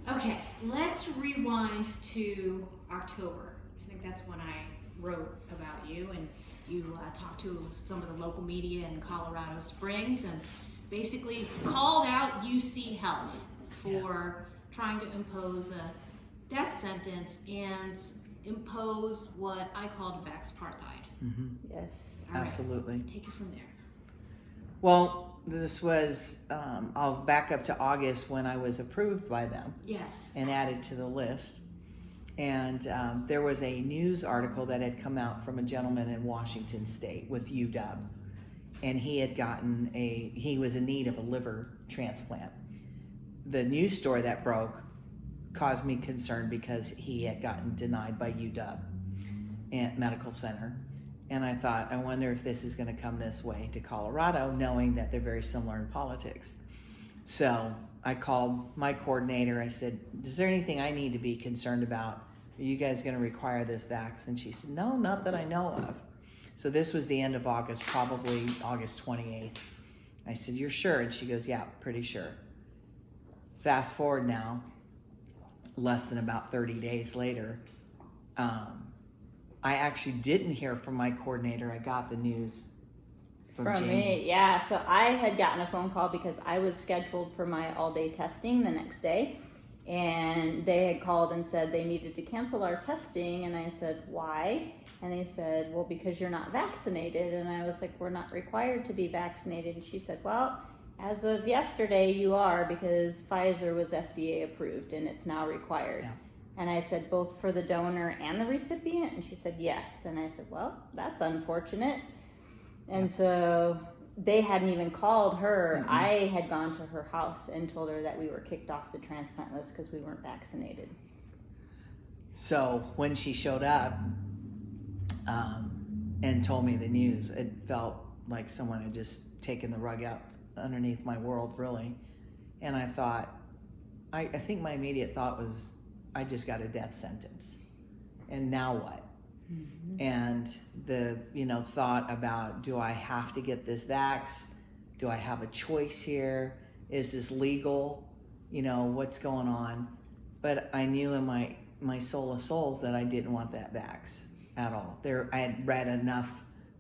Okay, let's rewind to October. I think that's when I wrote about you, and you talked to some of the local media in Colorado Springs and basically called out UC Health for trying to impose a death sentence and impose what I called vaxpartheid. Mm-hmm. Yes. All right, Absolutely. take it from there. Well, this was, I'll back up to August when I was approved by them Yes. and added to the list. And there was a news article that had come out from a gentleman in Washington State with UW. And he had gotten he was in need of a liver transplant. The news story that broke caused me concern because he had gotten denied by UW and Medical Center. And I thought, I wonder if this is going to come this way to Colorado, knowing that they're very similar in politics. So I called my coordinator. I said, is there anything I need to be concerned about? Are you guys going to require this vax? And she said, no, not that I know of. So this was the end of August, probably August 28th. I said, you're sure? And she goes, yeah, pretty sure. Fast forward now, less than about 30 days later, I actually didn't hear from my coordinator. I got the news from Jaimee. me. Yeah. So I had gotten a phone call because I was scheduled for my all-day testing the next day. And they had called and said they needed to cancel our testing. And I said, why? And they said, well, because you're not vaccinated. And I was like, we're not required to be vaccinated. And she said, well, as of yesterday, you are, because Pfizer was FDA approved and it's now required. Yeah. And I said, both for the donor and the recipient? And she said, yes. And I said, well, that's unfortunate. And so they hadn't even called her. Mm-hmm. I had gone to her house and told her that we were kicked off the transplant list because we weren't vaccinated. So when she showed up and told me the news, it felt like someone had just taken the rug out underneath my world, really. And I thought, I think my immediate thought was, I just got a death sentence. And now what? Mm-hmm. And the, thought about, do I have to get this vax? Do I have a choice here? Is this legal? What's going on? But I knew in my soul of souls that I didn't want that vax at all. I had read enough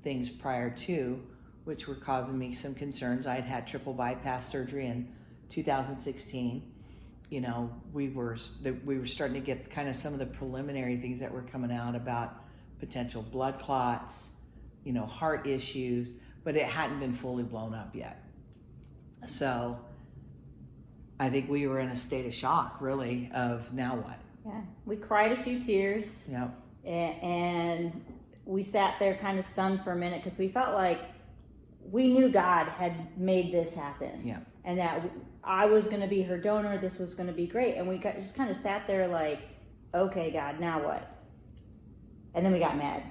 things prior to, which were causing me some concerns. I had had triple bypass surgery in 2016. We were starting to get kind of some of the preliminary things that were coming out about potential blood clots, heart issues, but it hadn't been fully blown up yet. So I think we were in a state of shock, really, of now what? Yeah, we cried a few tears. Yep. And we sat there kind of stunned for a minute because we felt like we knew God had made this happen. Yeah. And that I was going to be her donor. This was going to be great. And we just kind of sat there like, okay, God, now what? And then we got mad.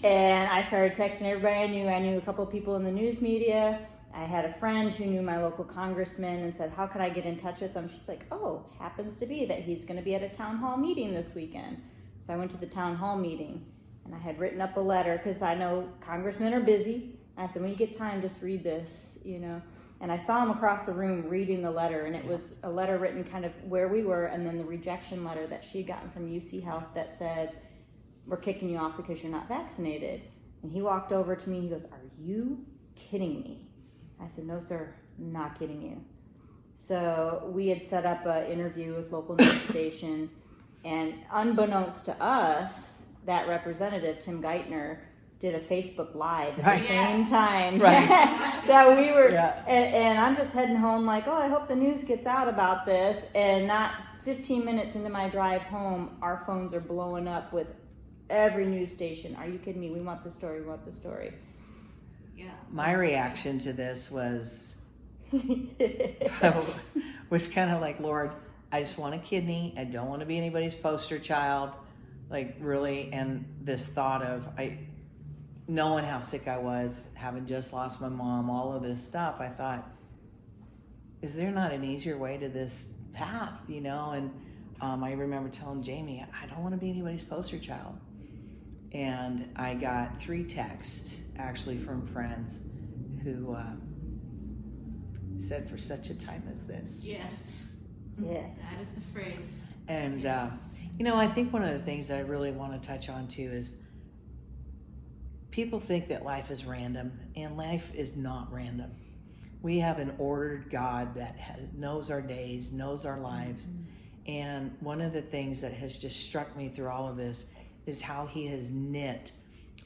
And I started texting everybody I knew. I knew a couple of people in the news media. I had a friend who knew my local congressman and said, how could I get in touch with him? She's like, oh, happens to be that he's going to be at a town hall meeting this weekend. So I went to the town hall meeting, and I had written up a letter because I know congressmen are busy. And I said, when you get time, just read this, And I saw him across the room reading the letter, and it was a letter written kind of where we were, and then the rejection letter that she had gotten from UC Health that said, we're kicking you off because you're not vaccinated. And he walked over to me, he goes, are you kidding me? I said, no, sir, I'm not kidding you. So we had set up an interview with local news station, and unbeknownst to us, that representative, Tim Geithner, did a Facebook Live at the same time that we were, and I'm just heading home like, oh, I hope the news gets out about this, and not 15 minutes into my drive home, our phones are blowing up with every news station. Are you kidding me? We want the story, we want the story. Yeah. My reaction to this was kind of like, Lord, I just want a kidney. I don't want to be anybody's poster child. Like, really. And this thought of, knowing how sick I was, having just lost my mom, all of this stuff, I thought, is there not an easier way to this path, And I remember telling Jaimee, I don't want to be anybody's poster child. And I got 3 texts, actually, from friends who said, for such a time as this. Yes. Yes. That is the phrase. And, Yes. I think one of the things that I really want to touch on too is people think that life is random, and life is not random. We have an ordered God that knows our days, knows our lives. And one of the things that has just struck me through all of this is how he has knit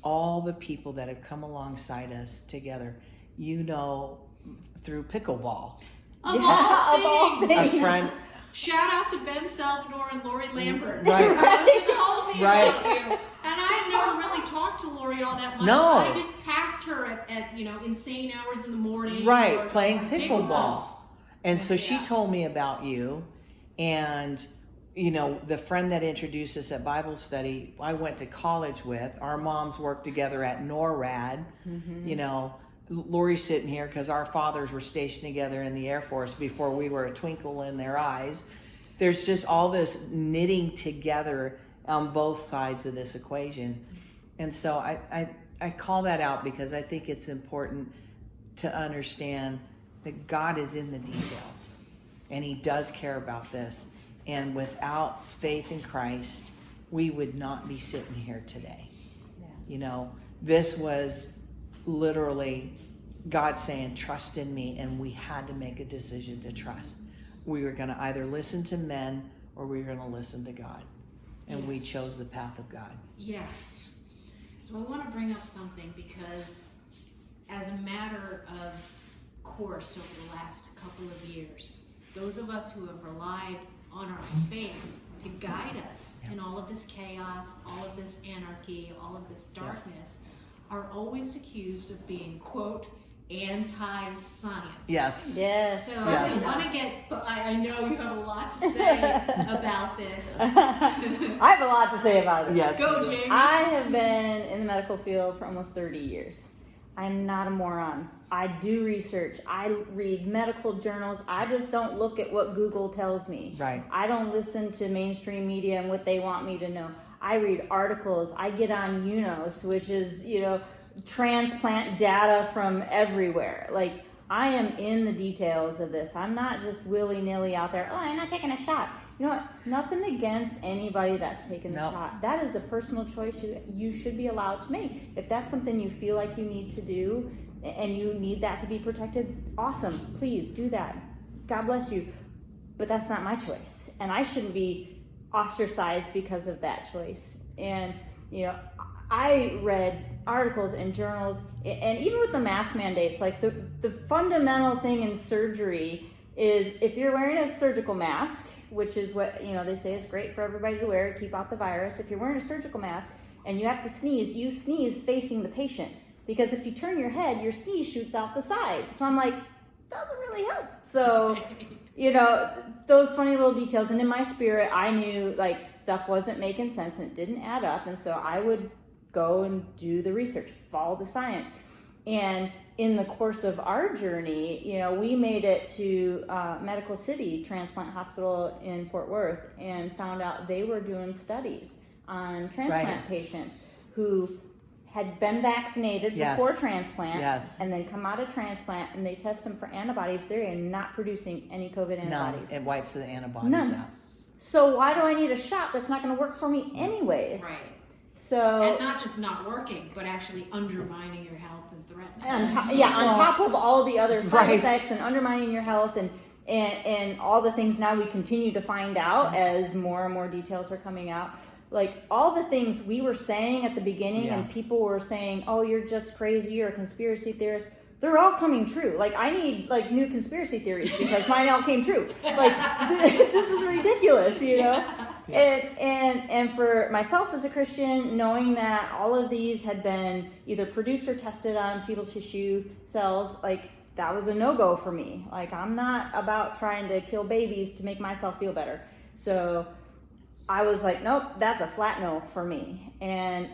all the people that have come alongside us together, through pickleball. Of all things. A friend, Shout out to Ben Salvador and Lori Lambert. Right. They called me Right. about you. And I never really talked to Lori all that much. No. I just passed her at insane hours in the morning. right, or playing pickleball. And so she Yeah. told me about you, and the friend that introduced us at Bible study, I went to college with. Our moms worked together at NORAD. Lori's sitting here because our fathers were stationed together in the Air Force before we were a twinkle in their eyes. There's just all this knitting together on both sides of this equation. And so I call that out because I think it's important to understand that God is in the details, and he does care about this. And without faith in Christ, we would not be sitting here today. Yeah. This was literally God saying, trust in me, and we had to make a decision to trust. We were going to either listen to men or we were going to listen to God. And we chose the path of God. Yes. So I want to bring up something because as a matter of course over the last couple of years, those of us who have relied on our faith to guide us in all of this chaos, all of this anarchy, all of this darkness, are always accused of being, quote, anti-science. Yes. Yes. So Yes. I want to I know you have a lot to say about this. I have a lot to say about it. Yes. Go, Jaimee. I have been in the medical field for almost 30 years. I'm not a moron. I do research. I read medical journals. I just don't look at what Google tells me. Right. I don't listen to mainstream media and what they want me to know. I read articles. I get on UNOS, which is, transplant data from everywhere. Like, I am in the details of this. I'm not just willy-nilly out there, I'm not taking a shot. You know what? Nothing against anybody that's taken the shot. That is a personal choice you should be allowed to make. If that's something you feel like you need to do and you need that to be protected, awesome. Please do that. God bless you. But that's not my choice. And I shouldn't be ostracized because of that choice. And, I read articles and journals, and even with the mask mandates, like the fundamental thing in surgery is if you're wearing a surgical mask, which is what, they say is great for everybody to wear to keep out the virus. If you're wearing a surgical mask and you have to sneeze, you sneeze facing the patient. Because if you turn your head, your sneeze shoots out the side. So I'm like, doesn't really help. So, those funny little details. And in my spirit, I knew like stuff wasn't making sense and it didn't add up. And so I would go and do the research, follow the science. And in the course of our journey, we made it to Medical City Transplant Hospital in Fort Worth and found out they were doing studies on transplant patients who had been vaccinated before transplant and then come out of transplant and they test them for antibodies. They are not producing any COVID antibodies. No, it wipes the antibodies None. out. So why do I need a shot that's not going to work for me anyways? Right. So and not just not working, but actually undermining your health and threatening. On top of all the other side effects and undermining your health and all the things now we continue to find out as more and more details are coming out. Like all the things we were saying at the beginning and people were saying, oh, you're just crazy, you're a conspiracy theorist. They're all coming true. Like I need like new conspiracy theories because mine all came true. Like this is ridiculous, And for myself as a Christian, knowing that all of these had been either produced or tested on fetal tissue cells, like that was a no-go for me. Like I'm not about trying to kill babies to make myself feel better. So I was like, nope, that's a flat no for me. And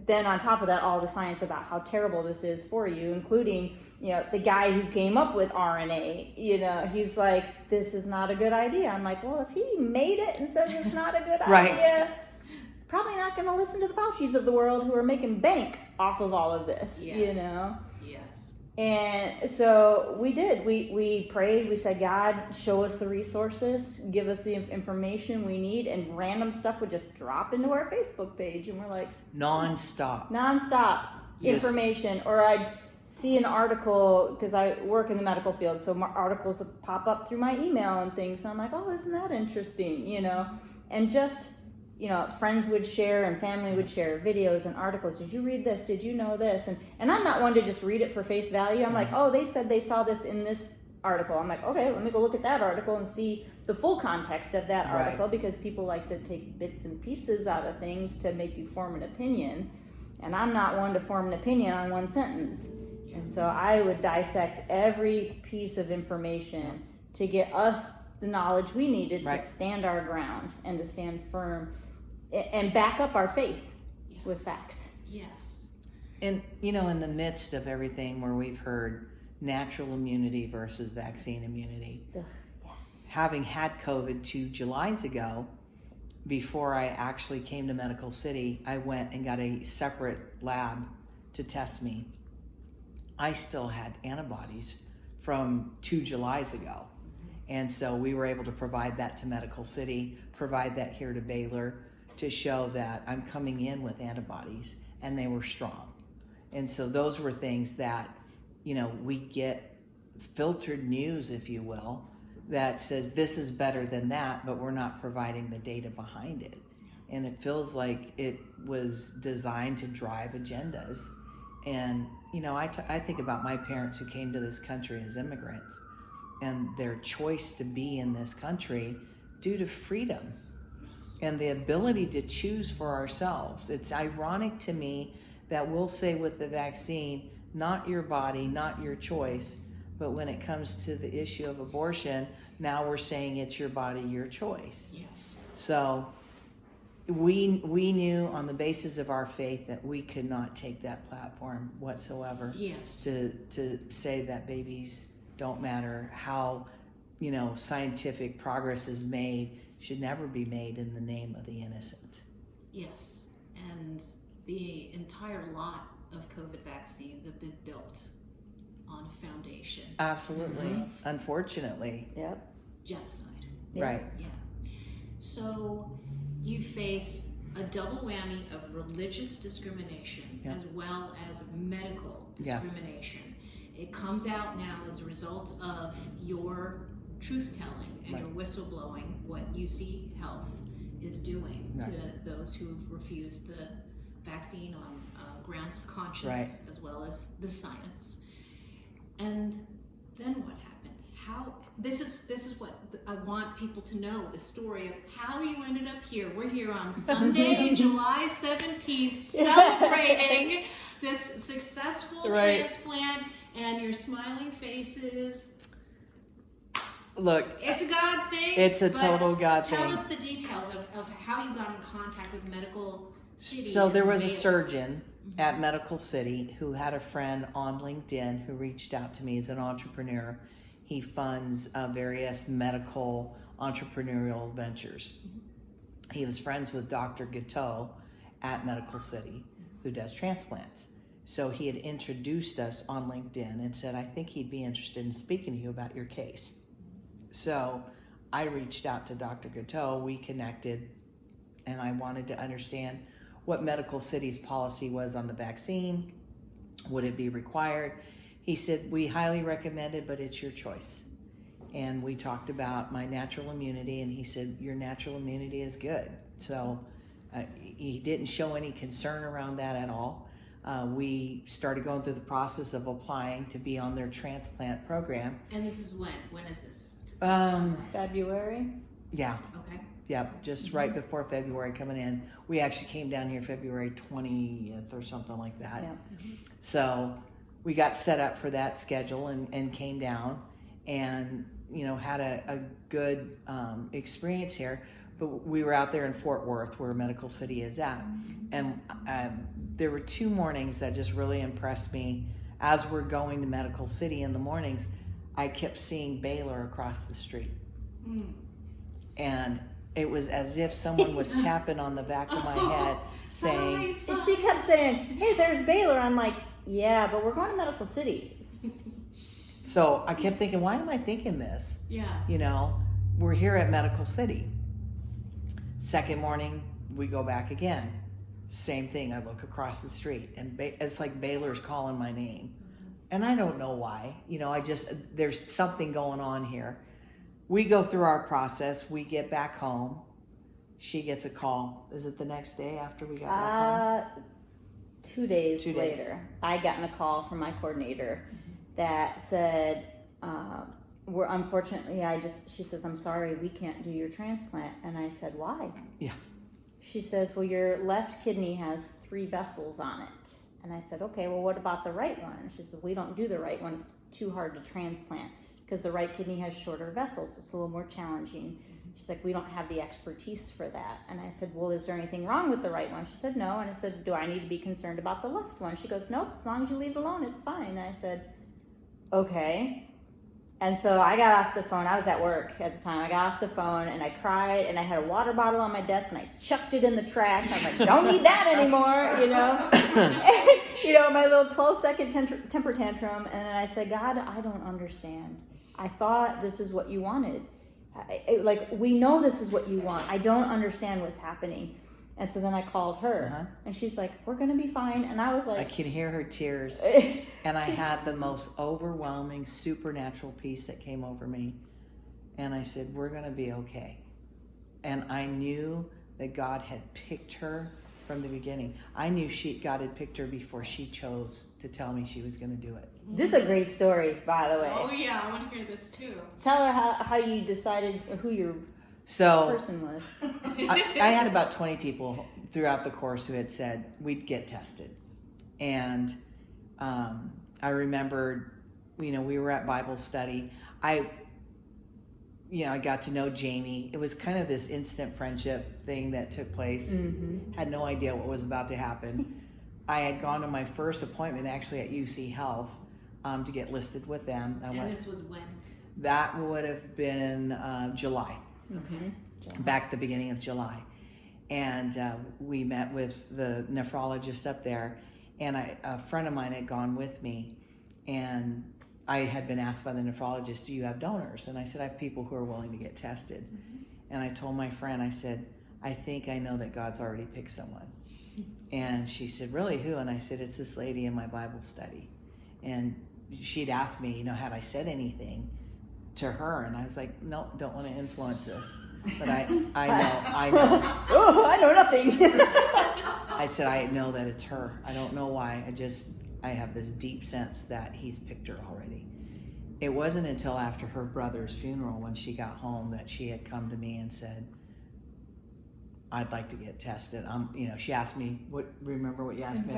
then on top of that, all the science about how terrible this is for you, including, the guy who came up with RNA, he's like, this is not a good idea. I'm like, well, if he made it and says it's not a good idea, probably not going to listen to the Faucis of the world who are making bank off of all of this, Yes. And so we did. We prayed. We said, God, show us the resources, give us the information we need, and random stuff would just drop into our Facebook page, and we're like nonstop yes. information. Or I'd see an article because I work in the medical field, so articles would pop up through my email and things. And I'm like, oh, isn't that interesting? You know, and just. You know, friends would share and family would share videos and articles. Did you read this? Did you know this? And I'm not one to just read it for face value. I'm like, oh, they said they saw this in this article. I'm like, okay, let me go look at that article and see the full context of that article, because people like to take bits and pieces out of things to make you form an opinion. And I'm not one to form an opinion on one sentence. And so I would dissect every piece of information to get us the knowledge we needed to stand our ground and to stand firm and back up our faith with facts. Yes. And, you know, in the midst of everything where we've heard natural immunity versus vaccine immunity, having had COVID 2 Julys ago, before I actually came to Medical City, I went and got a separate lab to test me. I still had antibodies from 2 Julys ago. And so we were able to provide that to Medical City, provide that here to Baylor, to show that I'm coming in with antibodies, and they were strong. And so those were things that, you know, we get filtered news, if you will, that says this is better than that, but we're not providing the data behind it. And it feels like it was designed to drive agendas. And, you know, I think about my parents who came to this country as immigrants and their choice to be in this country due to freedom and the ability to choose for ourselves. It's ironic to me that we'll say with the vaccine, not your body, not your choice, but when it comes to the issue of abortion, now we're saying it's your body, your choice. Yes. So we knew on the basis of our faith that we could not take that platform whatsoever. Yes. To say that babies don't matter, how, you know, scientific progress is made should never be made in the name of the innocent. Yes, and the entire lot of COVID vaccines have been built on a foundation. Absolutely. Unfortunately. Yep. Genocide. Right. Yeah. So you face a double whammy of religious discrimination as well as medical discrimination. It comes out now as a result of your truth-telling and your whistleblowing, what UC Health is doing to those who've refused the vaccine on grounds of conscience as well as the science. And then what happened? How this is what I want people to know, the story of how you ended up here. We're here on Sunday, July 17th, celebrating this successful transplant, and your smiling faces. Look, it's a God thing. It's a total God thing. Tell us the details of how you got in contact with Medical City. So there was a surgeon at Medical City who had a friend on LinkedIn who reached out to me. As an entrepreneur. He funds various medical entrepreneurial ventures. He was friends with Dr. Guiteau at Medical City, who does transplants. So he had introduced us on LinkedIn and said, I think he'd be interested in speaking to you about your case. So I reached out to Dr. Guiteau, we connected, and I wanted to understand what Medical City's policy was on the vaccine. Would it be required? He said, we highly recommend it, but it's your choice. And we talked about my natural immunity, and he said, your natural immunity is good. So he didn't show any concern around that at all. We started going through the process of applying to be on their transplant program. And this is when? When is this? February? Yeah. Okay. Yeah, just right before February coming in. We actually came down here February 20th or something like that. Yeah. So we got set up for that schedule and came down and, you know, had a good experience here. But we were out there in Fort Worth where Medical City is at. And there were 2 mornings that just really impressed me. As we're going to Medical City in the mornings, I kept seeing Baylor across the street. And it was as if someone was tapping on the back of my head saying... And she kept saying, hey, there's Baylor. I'm like, yeah, but we're going to Medical City. So I kept thinking, why am I thinking this? Yeah. You know, we're here at Medical City. Second morning, we go back again. Same thing. I look across the street, and it's like Baylor's calling my name. And I don't know why. You know, there's something going on here. We go through our process. We get back home. She gets a call. Is it the next day after we got back home? 2 days 2 days. later, I got a call from my coordinator that said, she says, I'm sorry, we can't do your transplant. And I said, why? Yeah. She says, well, your left kidney has 3 vessels on it. And I said, okay, well, what about the right one? She said, we don't do the right one. It's too hard to transplant because the right kidney has shorter vessels. It's a little more challenging. She's like, we don't have the expertise for that. And I said, well, is there anything wrong with the right one? She said, no. And I said, do I need to be concerned about the left one? She goes, nope, as long as you leave it alone, it's fine. And I said, okay. And so I got off the phone. I was at work at the time. I got off the phone and I cried, and I had a water bottle on my desk and I chucked it in the trash. I was like, don't need that anymore, you know. And, you know, my little 12-second temper tantrum. And then I said, God, I don't understand. I thought this is what you wanted. We know this is what you want. I don't understand what's happening. And so then I called her, and she's like, we're going to be fine. And I was like... I can hear her tears. And I had the most overwhelming supernatural peace that came over me. And I said, we're going to be okay. And I knew that God had picked her from the beginning. I knew God had picked her before she chose to tell me she was going to do it. This is a great story, by the way. Oh, yeah, I want to hear this too. Tell her how you decided who your person was. I had about 20 people throughout the course who had said we'd get tested. And I remembered, you know, we were at Bible study. I got to know Jaimee. It was kind of this instant friendship thing that took place. Had no idea what was about to happen. I had gone to my first appointment actually at UC Health to get listed with them. This was when? That would have been July. Okay. Back the beginning of July. And we met with the nephrologist up there, and a friend of mine had gone with me, and I had been asked by the nephrologist, do you have donors? And I said, I have people who are willing to get tested. And I told my friend, I said, I think I know that God's already picked someone. And she said, really, who? And I said, it's this lady in my Bible study. And she'd asked me, you know, had I said anything to her? And I was like, no, don't want to influence this. But I know. Oh, I know nothing. I said, I know that it's her. I don't know why. I have this deep sense that he's picked her already. It wasn't until after her brother's funeral, when she got home, that she had come to me and said, I'd like to get tested. She asked me, remember what you asked me?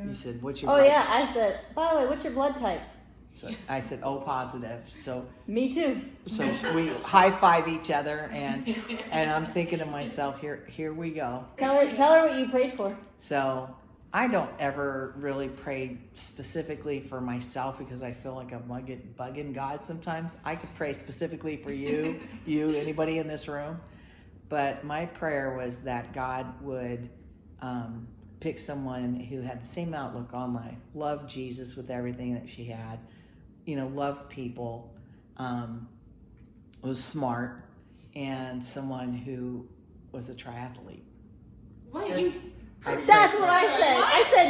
You said, what's your blood yeah. I said, by the way, what's your blood type? So I said, O positive. So me too. So we high five each other, and I'm thinking to myself, here we go. Tell her what you prayed for. So I don't ever really pray specifically for myself because I feel like I'm bugging God sometimes. I could pray specifically for you, anybody in this room. But my prayer was that God would pick someone who had the same outlook on life, loved Jesus with everything that she had, loved people, was smart, and someone who was a triathlete. What? That's what I said. I said,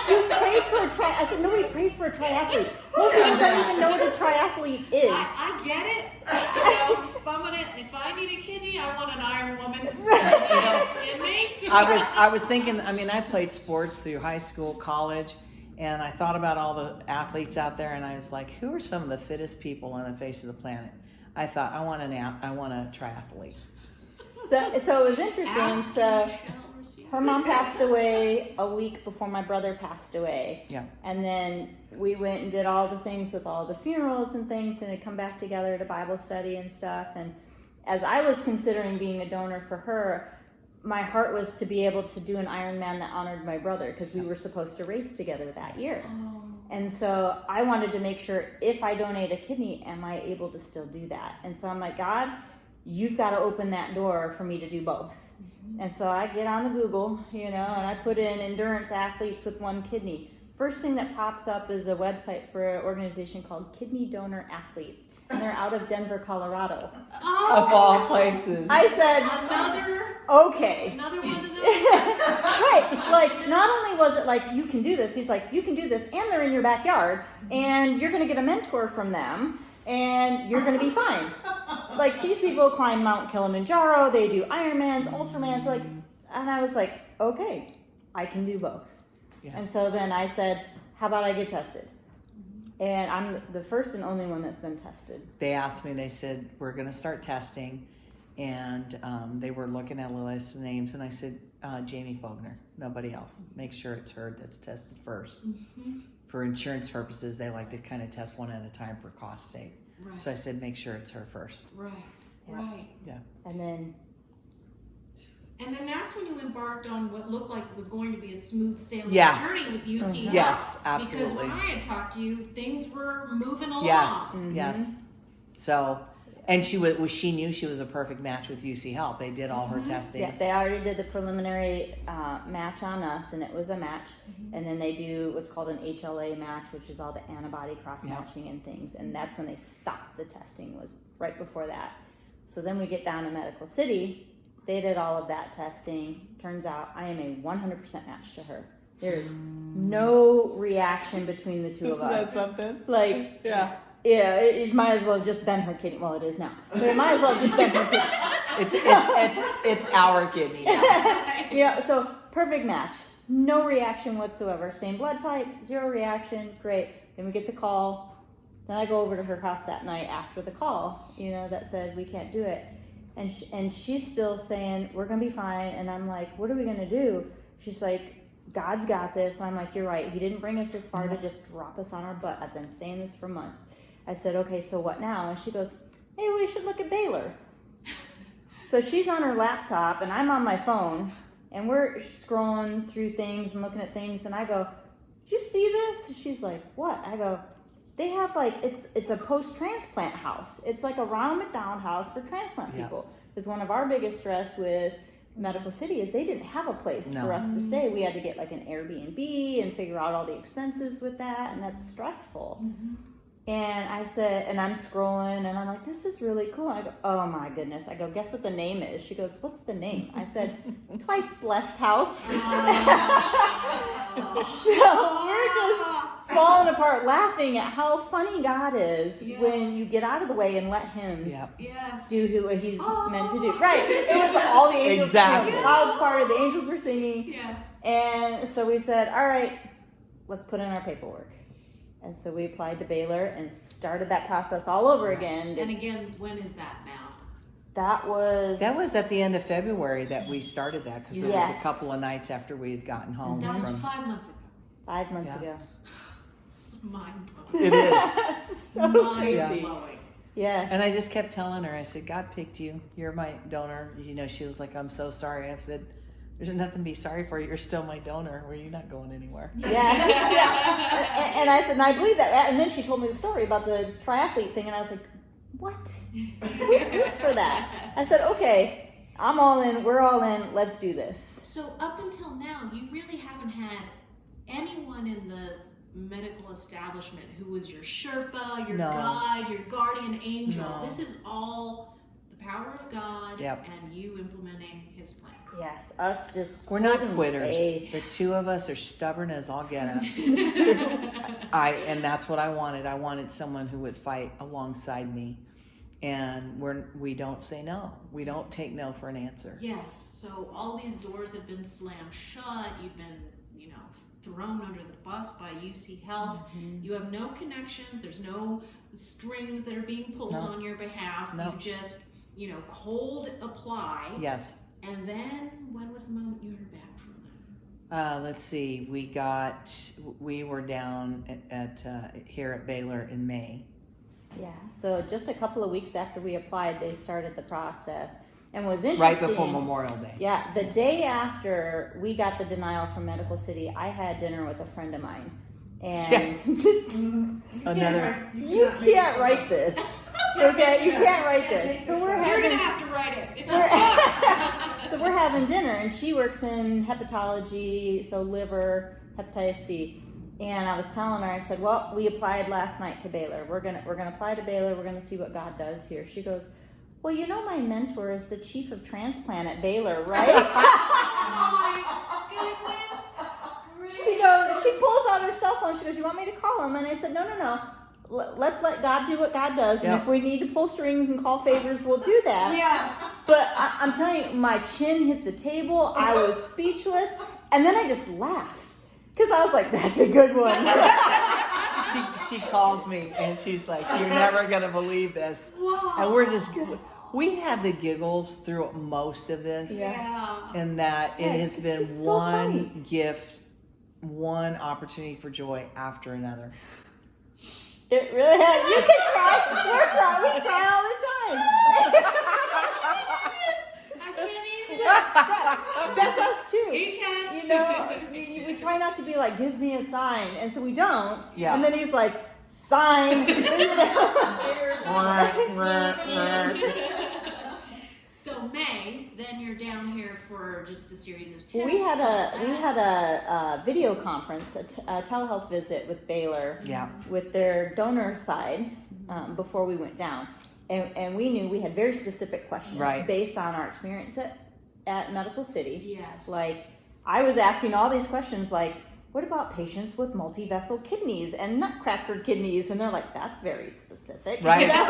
you prayed for a triathlete. I said, nobody prays for a triathlete. Most people don't even know what a triathlete is. I get it. If I need a kidney, I want an Iron Woman in me. I was thinking, I played sports through high school, college, and I thought about all the athletes out there, and I was like, who are some of the fittest people on the face of the planet? I thought, I want a triathlete. So it was interesting. So her mom passed away a week before my brother passed away. Yeah. And then we went and did all the things with all the funerals and things, and had come back together to Bible study and stuff. And as I was considering being a donor for her, my heart was to be able to do an Ironman that honored my brother, because we were supposed to race together that year. Oh. And so I wanted to make sure, if I donate a kidney, am I able to still do that? And so I'm like, God, you've got to open that door for me to do both. And so I get on the Google, and I put in endurance athletes with one kidney. first thing that pops up is a website for an organization called Kidney Donor Athletes, and they're out of Denver, Colorado. Oh, Of all places. I said, okay. Another one of those. Right, like, not only was it like, you can do this, he's like, you can do this, and they're in your backyard, and you're gonna get a mentor from them, and you're gonna be fine. Like, these people climb Mount Kilimanjaro, they do Ironmans, Ultramans, like, and I was like, okay, I can do both. Yeah. And so then I said, how about I get tested? And I'm the first and only one that's been tested. They asked me, they said, we're going to start testing. And they were looking at a list of names. And I said, Jaimee Fougner, nobody else. Make sure it's her that's tested first. For insurance purposes, they like to kind of test one at a time for cost sake. Right. So I said, make sure it's her first. Right. Yeah. Right. Yeah. And then that's when you embarked on what looked like was going to be a smooth sailing Yeah. journey with UC Health. Yes, Because absolutely. when I had talked to you, things were moving along. Yes, yes. So, and she knew she was a perfect match with UC Health. They did all her testing. yeah, they already did the preliminary match on us, and it was a match. And then they do what's called an HLA match, which is all the antibody cross-matching and things. And that's when they stopped the testing, was right before that. So then we get down to Medical City. They did all of that testing. Turns out I am a 100% match to her. There's no reaction between the two of us. something? Like, Yeah. yeah, it might as well have just been her kidney. Well, it is now. But it might as well have just been her kidney. It's our kidney now. Yeah, so perfect match. No reaction whatsoever. Same blood type, zero reaction. Great. Then we get the call. Then I go over to her house that night after the call, that said we can't do it. And she's still saying, we're going to be fine. And I'm like, what are we going to do? She's like, God's got this. And I'm like, you're right. He didn't bring us this far to just drop us on our butt. I've been saying this for months. I said, okay, so what now? And she goes, hey, we should look at Baylor. So she's on her laptop and I'm on my phone. And we're scrolling through things and looking at things. And I go, did you see this? She's like, what? I go, they have it's a post-transplant house. It's like a Ronald McDonald house for transplant people. Because one of our biggest stress with Medical City is they didn't have a place for us to stay. We had to get like an Airbnb and figure out all the expenses with that. And that's stressful. And I said, and I'm scrolling and I'm like, this is really cool. I go, oh my goodness. I go, guess what the name is? She goes, what's the name? I said, Twice Blessed House. So we're just falling apart laughing at how funny God is when you get out of the way and let him do what he's meant to do. Right. It was all the angels. Exactly. The clouds parted, the angels were singing. Yeah. And so we said, all right, let's put in our paperwork. And so we applied to Baylor and started that process all over again. And again, when is that now? That was at the end of February that we started that because it was a couple of nights after we had gotten home. That was 5 months ago. 5 months ago. It's mind-blowing. It is. So Mind-blowing. Yeah. And I just kept telling her, I said, God picked you. You're my donor. She was like, I'm so sorry. I said, there's nothing to be sorry for. You're still my donor. You're not going anywhere. Yeah. And I said, and I believe that. And then she told me the story about the triathlete thing, and I was like, what? Who pays for that? I said, okay, I'm all in. We're all in. Let's do this. So up until now, you really haven't had anyone in the medical establishment who was your Sherpa, your guide, your guardian angel. No. This is all the power of God and you implementing His plan. Yes, us just We're not holding quitters. faith. The two of us are stubborn as all get up. And that's what I wanted. I wanted someone who would fight alongside me. And we don't say no. We don't take no for an answer. Yes. So all these doors have been slammed shut. You've been, thrown under the bus by UC Health. You have no connections. There's no strings that are being pulled on your behalf. No. You just, cold apply. Yes. And then when was the moment you heard back from them? Let's see. We were down here at Baylor in May. Yeah, so just a couple of weeks after we applied, they started the process. And was interesting. Right before Memorial Day. Yeah, the day after we got the denial from Medical City, I had dinner with a friend of mine. And you can't write this. Okay, you can't write this. So You're going to have to write it. It's a So we're having dinner, and she works in hepatology, so liver, hepatitis C. And I was telling her, I said, well, we applied last night to Baylor. We're gonna apply to Baylor. We're gonna see what God does here. She goes, well, you know, my mentor is the chief of Transplant at Baylor, right? She pulls out her cell phone. She goes, you want me to call him? And I said, no. Let's let God do what God does. And if we need to pull strings and call favors, we'll do that. Yes. But I'm telling you, my chin hit the table. I was speechless. And then I just laughed. Because I was like, that's a good one. She calls me and she's like, you're never going to believe this. Wow. And we're just, we had the giggles through most of this. Yeah. And that it has been so one funny. gift, one opportunity for joy after another. It really has. You can cry. We cry all the time. I can't even. That's us too. You can. You know, we try not to be like, give me a sign. And so we don't. Yeah. And then he's like, sign. So May, then you're down here for just a series of tests. We had a video conference, a telehealth visit with Baylor, with their donor side before we went down, and we knew we had very specific questions based on our experience at Medical City. Yes. Like I was asking all these questions, like, what about patients with multi-vessel kidneys and nutcracker kidneys? And they're like, that's very specific. Right. You know?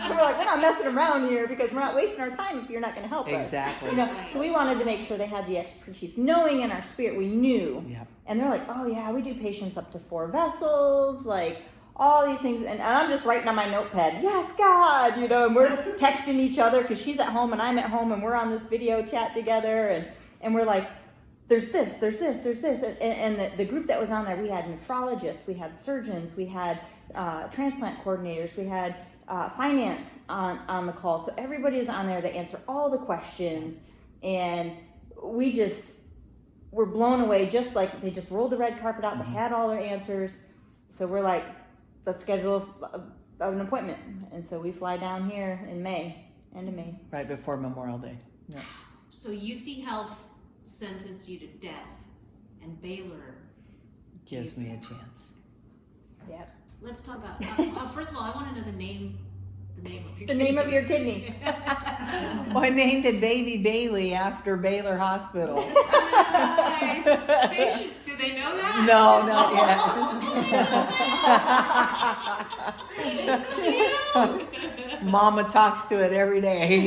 We're like, we're not messing around here because we're not wasting our time if you're not going to help us. Exactly. You know? So we wanted to make sure they had the expertise, knowing in our spirit we knew. Yep. And they're like, oh yeah, we do patients up to 4 vessels, like all these things. And I'm just writing on my notepad, yes, God, you know, and we're texting each other because she's at home and I'm at home and we're on this video chat together. And we're like, there's this. And the group that was on there, we had nephrologists, we had surgeons, we had transplant coordinators, we had finance on the call. So everybody was on there to answer all the questions. And we just were blown away, just like they just rolled the red carpet out. They had all their answers. So we're like, let's schedule an appointment. And so we fly down here in May, end of May. Right before Memorial Day. Yeah. So UC Health sentenced you to death, and Baylor Gives me a chance. Yep. Let's talk about. First of all, I want to know the name of your The name of your kidney. Well, I named it Baby Bailey after Baylor Hospital. Nice. Do they know that? No, not yet. Mama talks to it every day.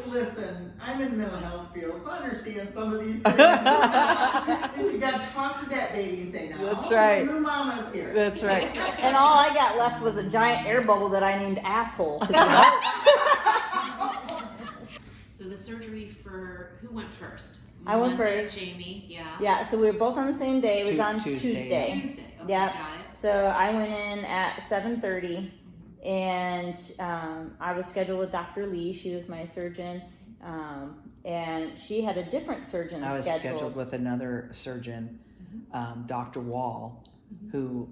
Listen, I'm in the mental health field, so I understand some of these things. And you got to talk to that baby and say, no, That's right. new mama's here. That's right. And all I got left was a giant air bubble that I named asshole. So the surgery for who went first? I went Monday, first. Jaimee, yeah. Yeah, so we were both on the same day. It was on Tuesday. Tuesday. Okay, Yep. got it. So I went in at 7:30, and I was scheduled with Dr. Lee. She was my surgeon, and she had a different surgeon I was scheduled. scheduled with another surgeon, Dr. Wall, who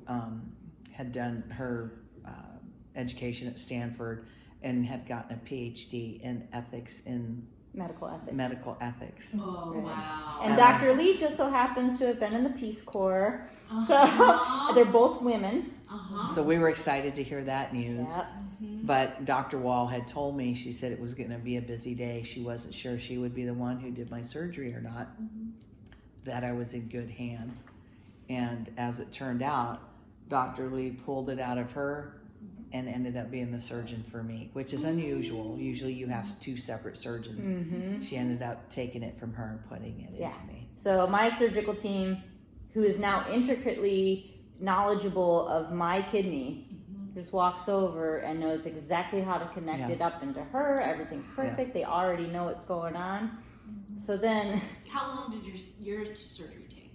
had done her education at Stanford and had gotten a PhD in ethics in medical ethics. Oh, Right. wow. And Dr. Lee just so happens to have been in the Peace Corps. So they're both women. So we were excited to hear that news. Yep. But Dr. Wall had told me, she said it was going to be a busy day. She wasn't sure she would be the one who did my surgery or not, that I was in good hands. And as it turned out, Dr. Lee pulled it out of her and ended up being the surgeon for me, which is unusual. Usually you have 2 separate surgeons. She ended up taking it from her and putting it into me. So my surgical team, who is now intricately knowledgeable of my kidney, just walks over and knows exactly how to connect it up into her. Everything's perfect. They already know what's going on. So then, How long did your surgery take?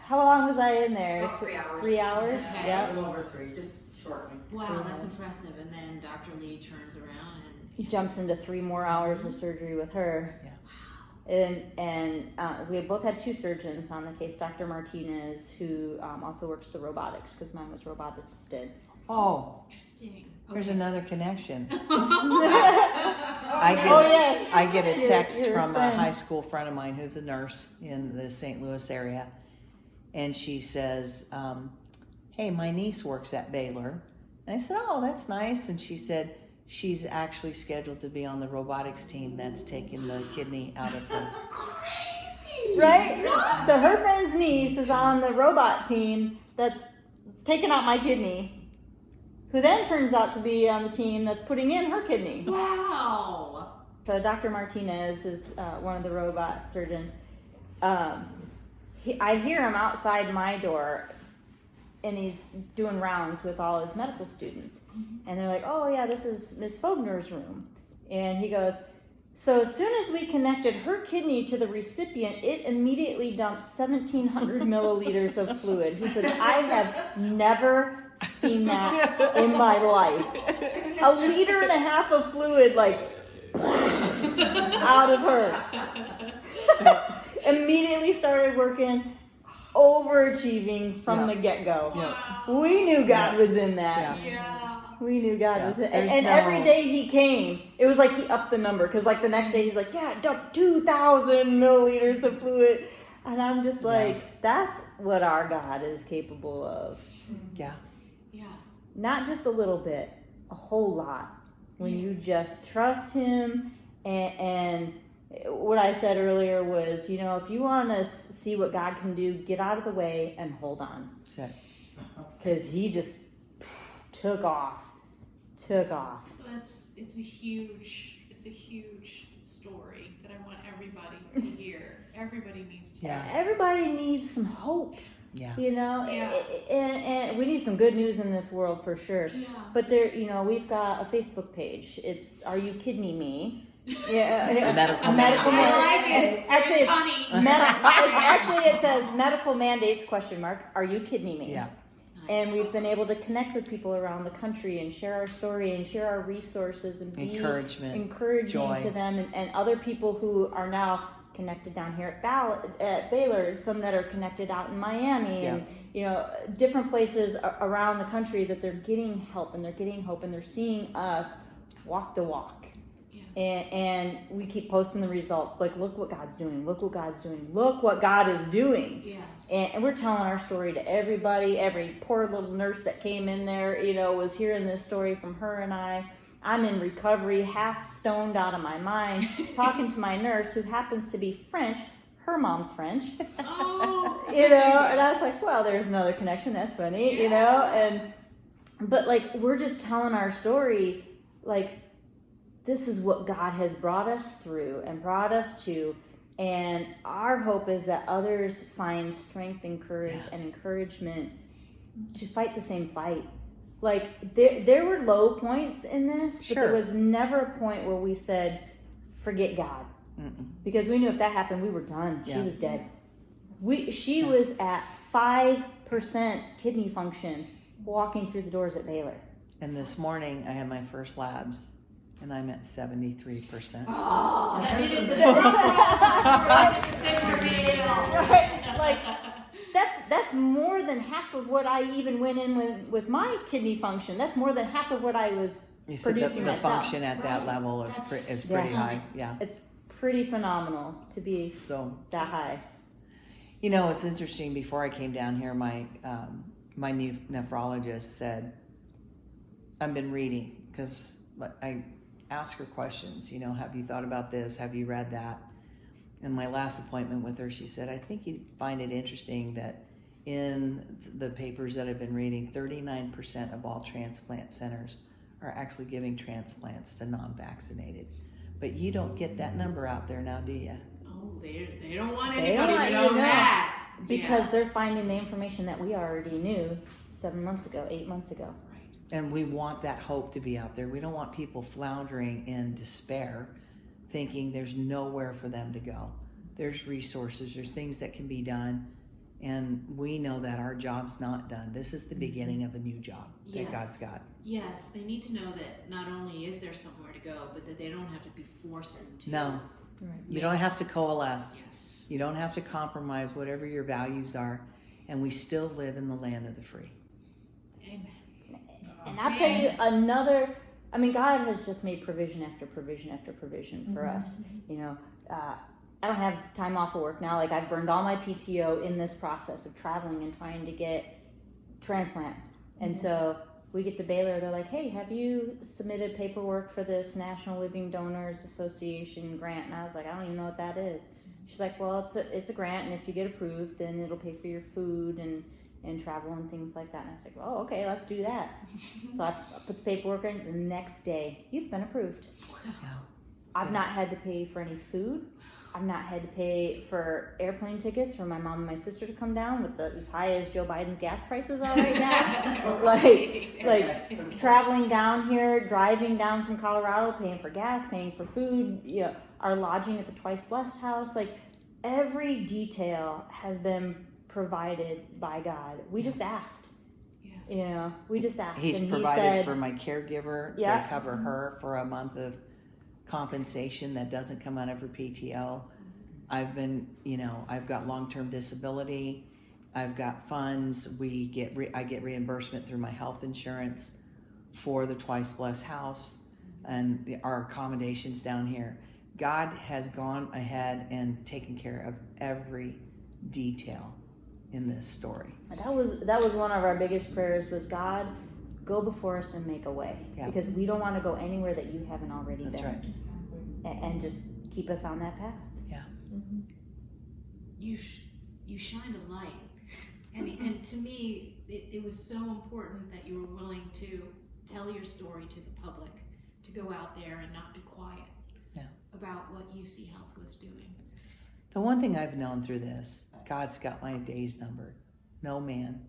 how long was I in there? About 3 hours. 3 hours? Okay. A Yep. little over 3, just shortly. Wow, that's impressive. And then Dr. Lee turns around and He jumps into 3 more hours of surgery with her. Yeah. And we both had 2 surgeons on the case. Dr. Martinez, who also works the robotics, because mine was robot assisted. Oh, interesting. there's Okay. another connection. Oh, yes. I get a text You're a from a friend. high school friend of mine who's a nurse in the St. Louis area. and she says, hey, my niece works at Baylor. And I said, oh, that's nice. And she said, she's actually scheduled to be on the robotics team that's taking the kidney out of her. Crazy! Right? So her friend's niece is on the robot team that's taking out my kidney, who then turns out to be on the team that's putting in her kidney. Wow! So Dr. Martinez is one of the robot surgeons. I hear him outside my door, and he's doing rounds with all his medical students. And they're like, oh yeah, this is Miss Fougner's room. And he goes, so as soon as we connected her kidney to the recipient, it immediately dumped 1,700 milliliters of fluid. He says, I have never seen that in my life. 1.5 liters of fluid, like, out of her. Immediately started working, overachieving from the get-go. Yeah. We knew God was in that. Yeah. We knew God was in it. There's And no- every day he came, it was like he upped the number. Because like the next day he's like, yeah, dumped 2,000 milliliters of fluid. And I'm just like, that's what our God is capable of. Yeah. Yeah. Not just a little bit, a whole lot. When you just trust him. And what I said earlier was, you know, if you want to see what God can do, get out of the way and hold on. That's it. Because he just took off. It's a huge story that I want everybody to hear. Everybody needs to hear. Everybody needs some hope. Yeah. You know, Yeah. and we need some good news in this world for sure. Yeah. But there, you know, we've got a Facebook page. It's "Are You Kidding Me?" Yeah, A medical medical I like mandate. it. Actually, it's Funny. it says medical mandates ? Are you kidding me? Yeah. And we've been able to connect with people around the country and share our story and share our resources and be encouraging joy. to them and other people who are now connected down here at Baylor, some that are connected out in Miami and you know different places around the country that they're getting help and they're getting hope and they're seeing us walk the walk. And we keep posting the results like, look what God's doing, look what God's doing, look what God is doing. Yes. And we're telling our story to everybody. Every poor little nurse that came in there, you know, was hearing this story from her and I. I'm in recovery, half stoned out of my mind, talking to my nurse who happens to be French. Her mom's French. Oh. You know, and I was like, well, there's another connection. That's funny, you know. But like, we're just telling our story like, this is what God has brought us through and brought us to. And our hope is that others find strength and courage and encouragement to fight the same fight. Like, there were low points in this, but there was never a point where we said, forget God. Because we knew if that happened, we were done. She was dead. She was at 5% kidney function walking through the doors at Baylor. And this morning I had my first labs. And I'm at 73%. Oh, that needed the Right? Like that's more than half of what I even went in with my kidney function. That's more than half of what I was You said producing the myself. function at that level is pretty high. Yeah. It's pretty phenomenal to be So that high. you know, it's interesting. Before I came down here, my new nephrologist said, "I've been reading because I." Ask her questions, you know, have you thought about this? Have you read that? In my last appointment with her, she said, I think you'd find it interesting that in the papers that I've been reading, 39% of all transplant centers are actually giving transplants to non-vaccinated. But you don't get that number out there now, do you? Oh, they don't want They don't anybody want to you know to know. that. Because they're finding the information that we already knew 7 months ago, 8 months ago. And we want that hope to be out there. We don't want people floundering in despair, thinking there's nowhere for them to go. There's resources, there's things that can be done, and we know that our job's not done. This is the beginning of a new job that God's got. Yes, they need to know that not only is there somewhere to go, but that they don't have to be forced into. No, Right. you don't have to coalesce. Yes. You don't have to compromise whatever your values are, and we still live in the land of the free. Amen. And I'll tell you God has just made provision after provision after provision for us. You know, I don't have time off of work now. Like I've burned all my PTO in this process of traveling and trying to get transplant. And so we get to Baylor, they're like, hey, have you submitted paperwork for this National Living Donors Association grant? And I was like, I don't even know what that is. She's like, well, it's a grant, and if you get approved, then it'll pay for your food and travel and things like that. And I was like, oh, okay, let's do that. So I put the paperwork in. The next day, you've been approved. Yeah. I've not had to pay for any food. I've not had to pay for airplane tickets for my mom and my sister to come down with as high as Joe Biden's gas prices are right now. like traveling down here, driving down from Colorado, paying for gas, paying for food, our lodging at the Twice Blessed house. Like every detail has been provided by God. We just asked. Yes. We just asked. He's and provided he said, for my caregiver to cover her for a month of compensation that doesn't come out of her PTO. I've been, I've got long-term disability. I've got funds. I get reimbursement through my health insurance for the Twice Blessed house and our accommodations down here. God has gone ahead and taken care of every detail in this story. That was one of our biggest prayers was, God, go before us and make a way. Yeah. Because we don't want to go anywhere that you haven't already That's been. right. And just keep us on that path. Yeah. You shined a light, and to me, it was so important that you were willing to tell your story to the public, to go out there and not be quiet about what UC Health was doing. The one thing I've known through this, God's got my days numbered. No man.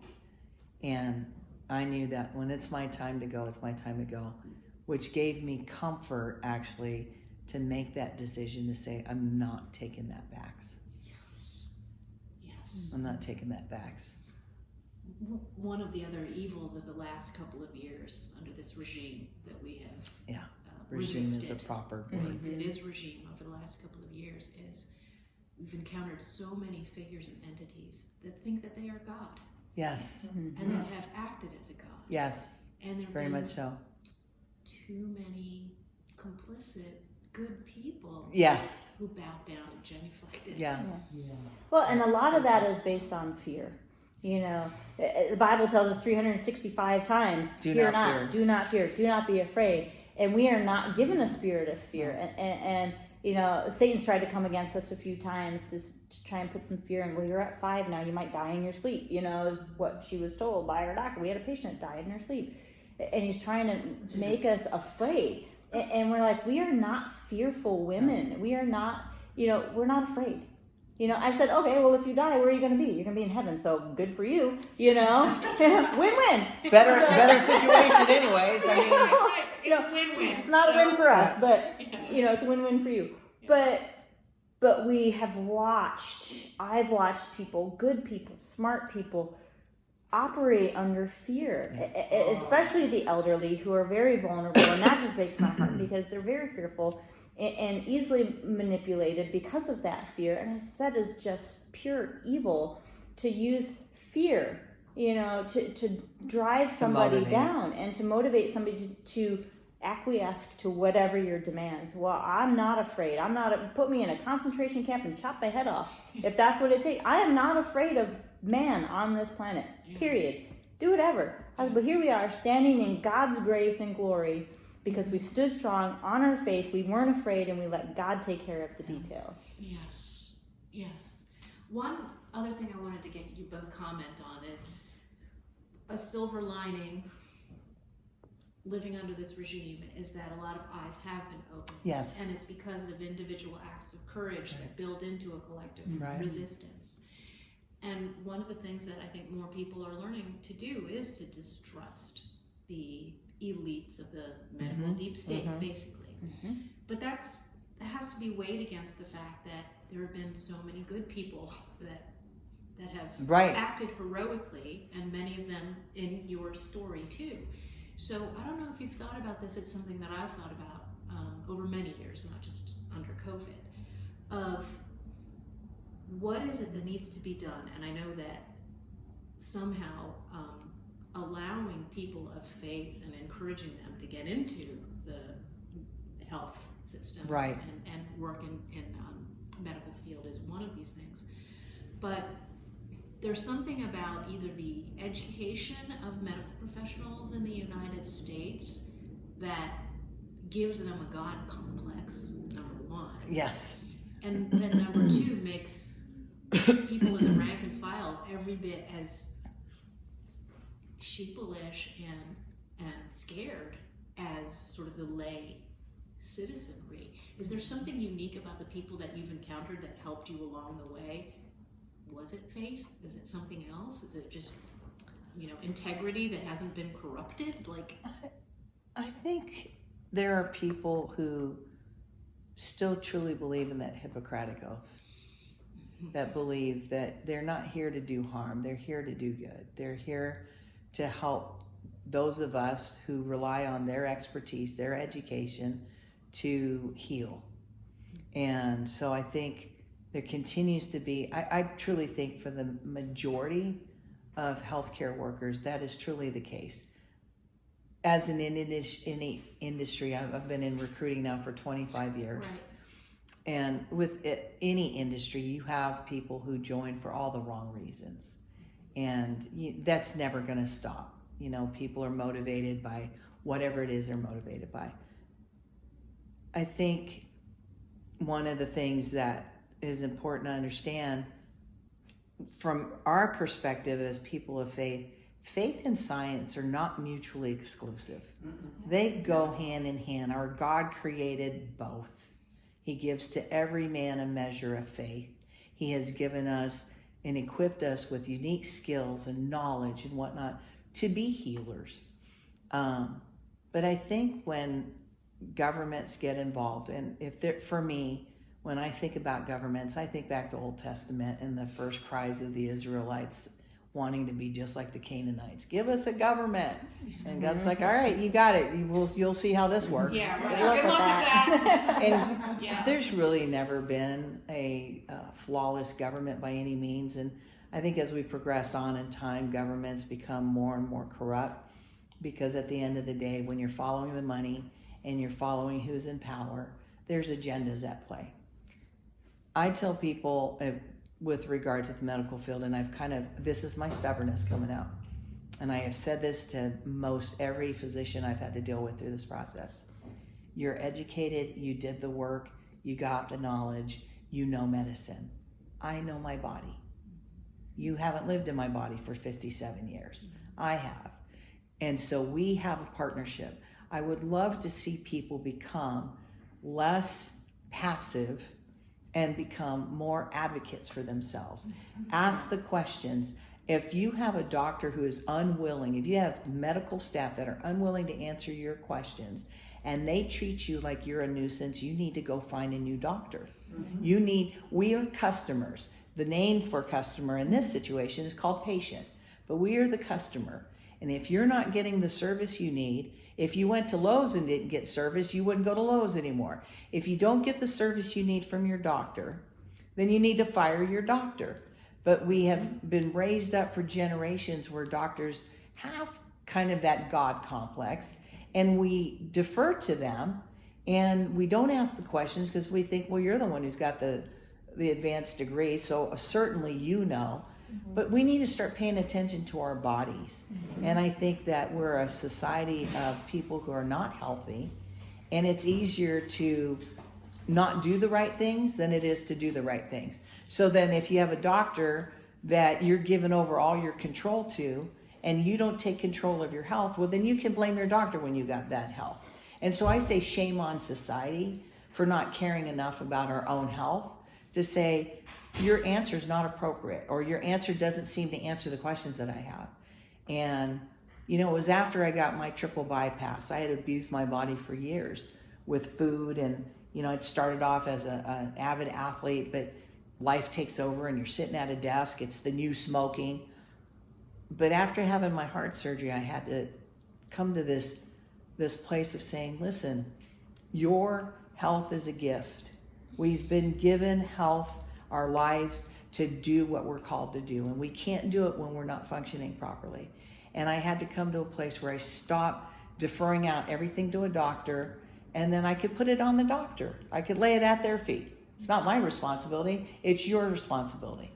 And I knew that when it's my time to go, it's my time to go, which gave me comfort actually to make that decision to say, I'm not taking that back. Yes. I'm not taking that back. One of the other evils of the last couple of years under this regime that we have Regime resisted. is a proper Right, word. it is regime over the last couple of years is we've encountered so many figures and entities that think that they are God Yes. and that have acted as a God. Yes. And there have Very been much so. too many complicit good people Yes. who bowed down to Jaimee Fougner. Yeah. Well, and a lot of that is based on fear. The Bible tells us 365 times, Do fear not not, do not fear, do not be afraid. And we are not given a spirit of fear. And Satan's tried to come against us a few times to try and put some fear in. Well, you're at 5 now, you might die in your sleep, is what she was told by her doctor. We had a patient that died in her sleep. And he's trying to make us afraid. And we're like, we are not fearful women. We are not, we're not afraid. I said, okay, well, if you die, where are you going to be? You're going to be in heaven, so good for you, win-win. Better situation anyways. I mean, It's a win-win. It's not a win for us, but, it's a win-win for you. But we have I've watched people, good people, smart people, operate under fear, especially the elderly who are very vulnerable, and that just breaks my heart because they're very fearful and easily manipulated because of that fear. And I said it's just pure evil to use fear, to drive somebody down and to motivate somebody to acquiesce to whatever your demands. Well, I'm not afraid. Put me in a concentration camp and chop my head off if that's what it takes. I am not afraid of man on this planet, period. Do whatever. But here we are standing in God's grace and glory because we stood strong on our faith. We weren't afraid and we let God take care of the details. Yes. One other thing I wanted to get you both comment on is a silver lining living under this regime is that a lot of eyes have been opened. Yes. And it's because of individual acts of courage that build into a collective resistance. And one of the things that I think more people are learning to do is to distrust the elites of the medical deep state, basically. But that has to be weighed against the fact that there have been so many good people that have acted heroically, and many of them in your story too. So I don't know if you've thought about this. It's something that I've thought about over many years, not just under COVID, of what is it that needs to be done. And I know that somehow allowing people of faith and encouraging them to get into the health system and work in medical field is one of these things. But there's something about either the education of medical professionals in the United States that gives them a God complex, number one. Yes. And then number two, makes people in the rank and file every bit as sheepish and scared as sort of the lay citizenry. Is there something unique about the people that you've encountered that helped you along the way? Was it faith? Is it something else? Is it just, integrity that hasn't been corrupted? Like, I think there are people who still truly believe in that Hippocratic oath, that believe that they're not here to do harm, they're here to do good. They're here to help those of us who rely on their expertise, their education, to heal. And so I think there continues to be, I truly think for the majority of healthcare workers, that is truly the case. As in any industry, I've been in recruiting now for 25 years. right. And with any industry, you have people who join for all the wrong reasons. And that's never going to stop. People are motivated by whatever it is they're motivated by. I think one of the things that is important to understand from our perspective as people of faith, faith and science are not mutually exclusive. They go hand in hand. Our God created both. He gives to every man a measure of faith. He has given us and equipped us with unique skills and knowledge and whatnot to be healers. But I think when governments get involved, and for me, when I think about governments, I think back to Old Testament and the first cries of the Israelites wanting to be just like the Canaanites. Give us a government. And God's like, all right, you got it. You'll see how this works. Yeah, right. Good luck Good with luck with that. And Yeah. there's really never been a flawless government by any means. And I think as we progress on in time, governments become more and more corrupt, because at the end of the day, when you're following the money and you're following who's in power, there's agendas at play. I tell people with regard to the medical field, and this is my stubbornness coming out, and I have said this to most every physician I've had to deal with through this process. You're educated, you did the work, you got the knowledge, you know medicine. I know my body. You haven't lived in my body for 57 years. I have. And so we have a partnership. I would love to see people become less passive and become more advocates for themselves. Ask the questions. If you have a doctor who is unwilling, if you have medical staff that are unwilling to answer your questions, and they treat you like you're a nuisance, you need to go find a new doctor. We are customers. The name for customer in this situation is called patient, but we are the customer. And if you're not getting the service you need, if you went to Lowe's and didn't get service, you wouldn't go to Lowe's anymore. If you don't get the service you need from your doctor, then you need to fire your doctor. But we have been raised up for generations where doctors have kind of that God complex, and we defer to them, and we don't ask the questions because we think, well, you're the one who's got the advanced degree, so certainly you know. But we need to start paying attention to our bodies. And I think that we're a society of people who are not healthy, and it's easier to not do the right things than it is to do the right things. So then if you have a doctor that you're giving over all your control to, and you don't take control of your health, well, then you can blame your doctor when you got bad health. And so I say shame on society for not caring enough about our own health to say, your answer is not appropriate, or your answer doesn't seem to answer the questions that I have. And, it was after I got my triple bypass. I had abused my body for years with food, and, I'd started off as an avid athlete, but life takes over and you're sitting at a desk. It's the new smoking. But after having my heart surgery, I had to come to this place of saying, listen, your health is a gift. We've been given health, our lives, to do what we're called to do, and we can't do it when we're not functioning properly. And I had to come to a place where I stopped deferring out everything to a doctor, and then I could put it on the doctor. I could lay it at their feet. It's not my responsibility. It's your responsibility.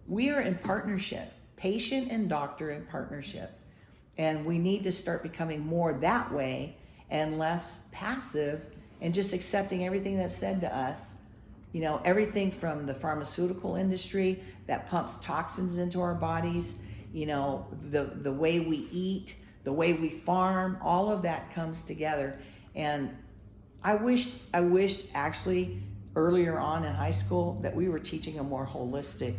We are in partnership, patient and doctor in partnership. And we need to start becoming more that way and less passive and just accepting everything that's said to us. You know, everything from the pharmaceutical industry that pumps toxins into our bodies, you know, the way we eat, the way we farm, all of that comes together. And I wished actually earlier on in high school that we were teaching a more holistic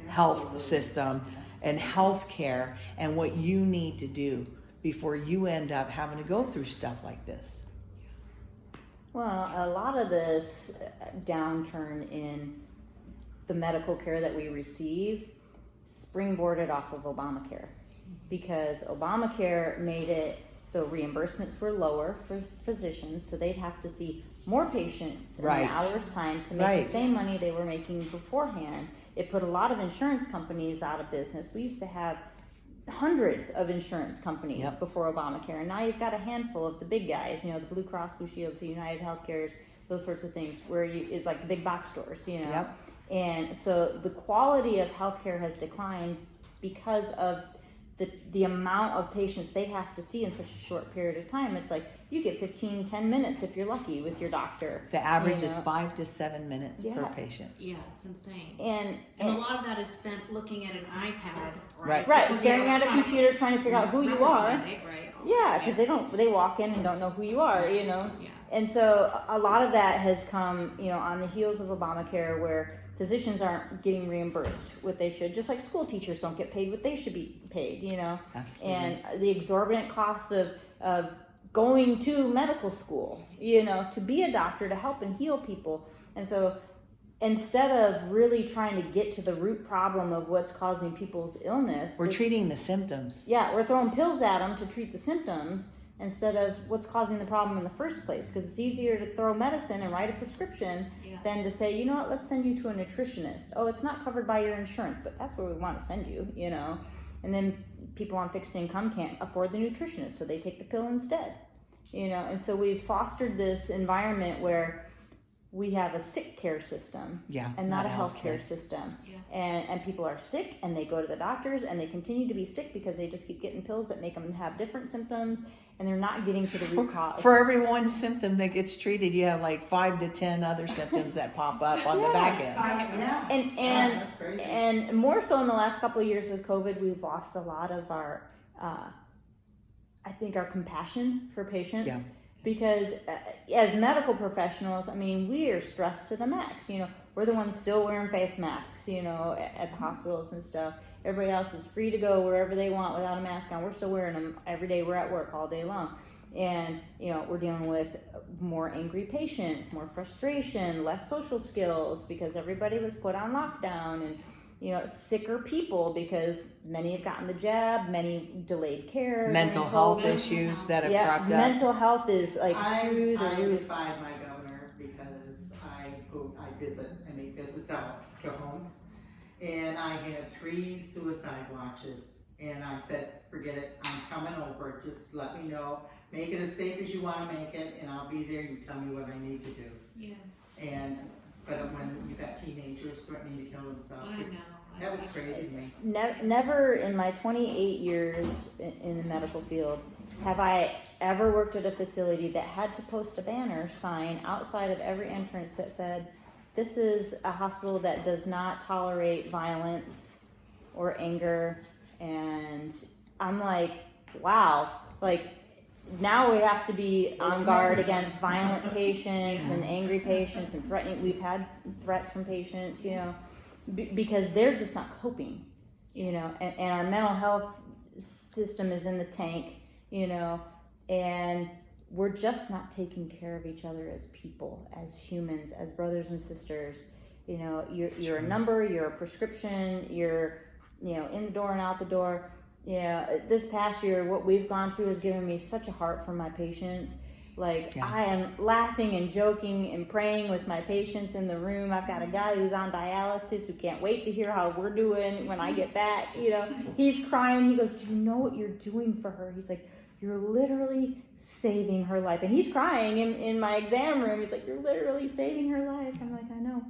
health system and health care and what you need to do before you end up having to go through stuff like this. Well, a lot of this downturn in the medical care that we receive springboarded off of Obamacare, because Obamacare made it so reimbursements were lower for physicians, so they'd have to see more patients in Right. an hour's time to make Right. the same money they were making beforehand. It put a lot of insurance companies out of business. We used to have hundreds of insurance companies Yep. before Obamacare, and now you've got a handful of the big guys, you know, the Blue Cross Blue Shields, the United Healthcares, those sorts of things, where it's like the big box stores, you know. Yep. And so the quality of healthcare has declined because of the amount of patients they have to see in such a short period of time. It's like you get 10 minutes if you're lucky with your doctor. The average you is know? 5 to 7 minutes per Yeah. patient. Yeah, it's insane. And And a lot of that is spent looking at an iPad, Right. right, Looking staring at a trying to computer trying to figure out who you records are. mandate, right? Yeah, because they walk in and don't know who you are, you know. Yeah. And so a lot of that has come, you know, on the heels of Obamacare, where physicians aren't getting reimbursed what they should, just like school teachers don't get paid what they should be paid, you know. Absolutely. And the exorbitant cost of going to medical school, you know, to be a doctor, to help and heal people. And so instead of really trying to get to the root problem of what's causing people's illness, We're treating the symptoms. yeah, we're throwing pills at them to treat the symptoms instead of what's causing the problem in the first place. Because it's easier to throw medicine and write a prescription Yeah. than to say, you know what, let's send you to a nutritionist. Oh, it's not covered by your insurance, but that's where we want to send you, you know. And then people on fixed income can't afford the nutritionist, so they take the pill instead, you know. And so we've fostered this environment where we have a sick care system, Yeah, and not a not healthcare healthcare. system. Yeah. And people are sick, and they go to the doctors, and they continue to be sick because they just keep getting pills that make them have different symptoms, and they're not getting to the root cause. For every one symptom that gets treated, you have like 5 to 10 other symptoms that pop up on the back end. Yeah. And That's crazy. and more so in the last couple of years with COVID, we've lost a lot of our, I think, our compassion for patients. Yeah. Because as medical professionals, I mean, we are stressed to the max. You know, we're the ones still wearing face masks, you know, at the hospitals and stuff. Everybody else is free to go wherever they want without a mask on. We're still wearing them every day. We're at work all day long. And, you know, we're dealing with more angry patients, more frustration, less social skills because everybody was put on lockdown, and, you know, sicker people because many have gotten the jab, many delayed care. Mental during health COVID. issues that have Yeah, cropped up. mental health is like through the I roof. defied my governor because I make visits out to homes, and I had 3 suicide watches, and I said, forget it, I'm coming over, just let me know, make it as safe as you want to make it, and I'll be there, you tell me what I need to do. Yeah. But when you've got teenagers threatening to kill themselves, I know. that was crazy to me. Never in my 28 years in the medical field have I ever worked at a facility that had to post a banner sign outside of every entrance that said, this is a hospital that does not tolerate violence or anger. And I'm like, wow, like now we have to be on guard against violent patients and angry patients and threatening. We've had threats from patients, you know, because they're just not coping, you know, and our mental health system is in the tank, you know, and we're just not taking care of each other as people, as humans, as brothers and sisters. You know, you're a number, you're a prescription, you're, you know, in the door and out the door. Yeah, this past year, what we've gone through has given me such a heart for my patients. Like, Yeah. I am laughing and joking and praying with my patients in the room. I've got a guy who's on dialysis who can't wait to hear how we're doing when I get back. You know, he's crying. He goes, do you know what you're doing for her? He's like, you're literally saving her life. And he's crying in my exam room. He's like, you're literally saving her life. I'm like, I know.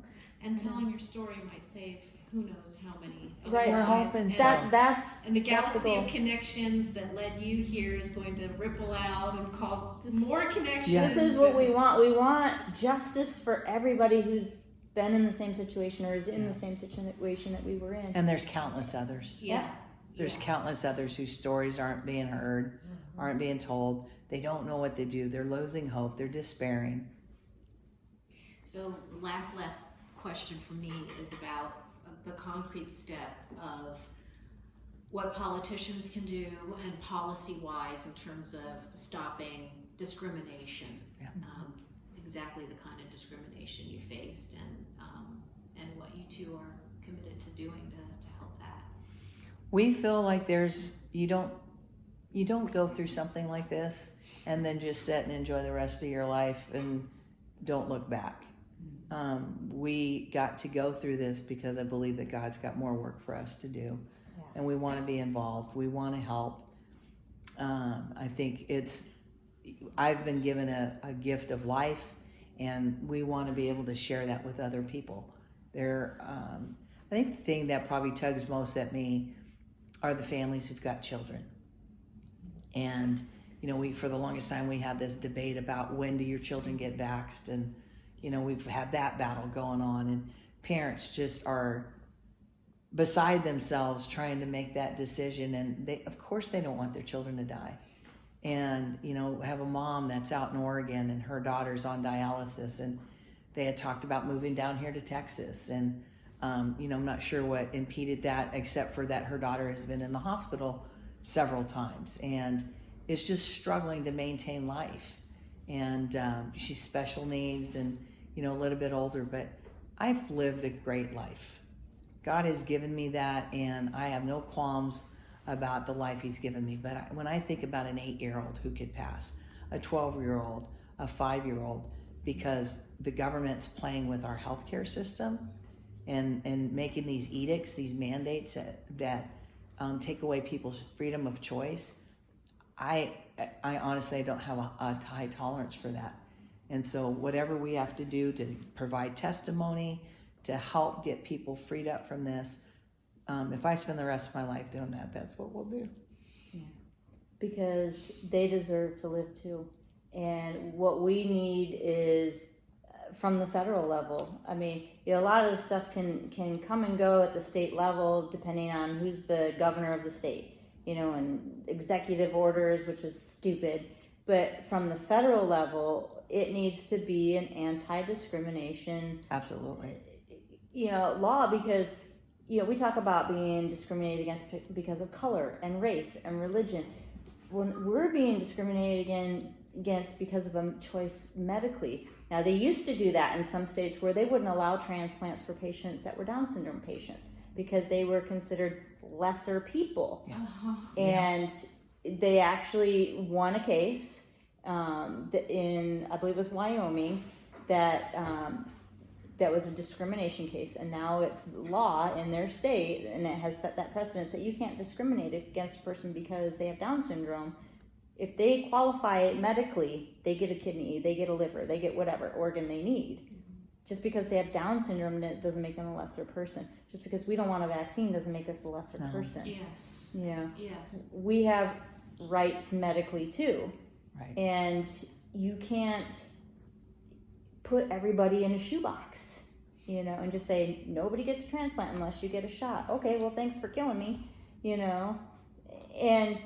And telling your story might save who knows how many Right. other We're lives. hoping And- so. That's And the that's galaxy goal. of connections that led you here is going to ripple out and cause more connections. Yes. This is what we want. We want justice for everybody who's been in the same situation or is in Yeah. the same situation that we were in. And there's countless others. Yeah. There's Yeah. countless others whose stories aren't being heard, aren't being told. They don't know what to do. They're losing hope. They're despairing. So last question for me is about the concrete step of what politicians can do and policy-wise in terms of stopping discrimination. Yeah. Exactly the kind of discrimination you faced, and what you two are committed to doing to help that. We feel like you don't go through something like this and then just sit and enjoy the rest of your life and don't look back. We got to go through this because I believe that God's got more work for us to do, and we want to be involved. We want to help. I think I've been given a gift of life, and we want to be able to share that with other people. I think the thing that probably tugs most at me are the families who've got children. And, for the longest time, we had this debate about when do your children get vaxxed, and, we've had that battle going on, and parents just are beside themselves trying to make that decision. And of course they don't want their children to die. And, have a mom that's out in Oregon and her daughter's on dialysis, and they had talked about moving down here to Texas. And, I'm not sure what impeded that, except for that her daughter has been in the hospital several times and is just struggling to maintain life. And she's special needs and, a little bit older, but I've lived a great life. God has given me that, and I have no qualms about the life he's given me. But when I think about an 8-year-old who could pass, a 12-year-old, a 5-year-old, because the government's playing with our healthcare system and making these edicts, these mandates that take away people's freedom of choice, I honestly don't have a high tolerance for that. And so whatever we have to do to provide testimony, to help get people freed up from this, if I spend the rest of my life doing that, that's what we'll do. Yeah. Because they deserve to live too. And what we need is from the federal level. I mean, a lot of this stuff can come and go at the state level depending on who's the governor of the state, and executive orders, which is stupid. But from the federal level, it needs to be an anti-discrimination Absolutely. Law, because we talk about being discriminated against because of color and race and religion. When we're being discriminated against because of a choice medically. Now, they used to do that in some states where they wouldn't allow transplants for patients that were Down syndrome patients because they were considered lesser people. Yeah. And they actually won a case in, I believe it was Wyoming, that was a discrimination case, and now it's law in their state, and it has set that precedent that you can't discriminate against a person because they have Down syndrome. If they qualify medically, they get a kidney, they get a liver, they get whatever organ they need. Just because they have Down syndrome, it doesn't make them a lesser person. Just because we don't want a vaccine doesn't make us a lesser person. Yes. Yeah. Yes. We have rights medically too. Right. And you can't put everybody in a shoebox, and just say, nobody gets a transplant unless you get a shot. Okay, well, thanks for killing me, And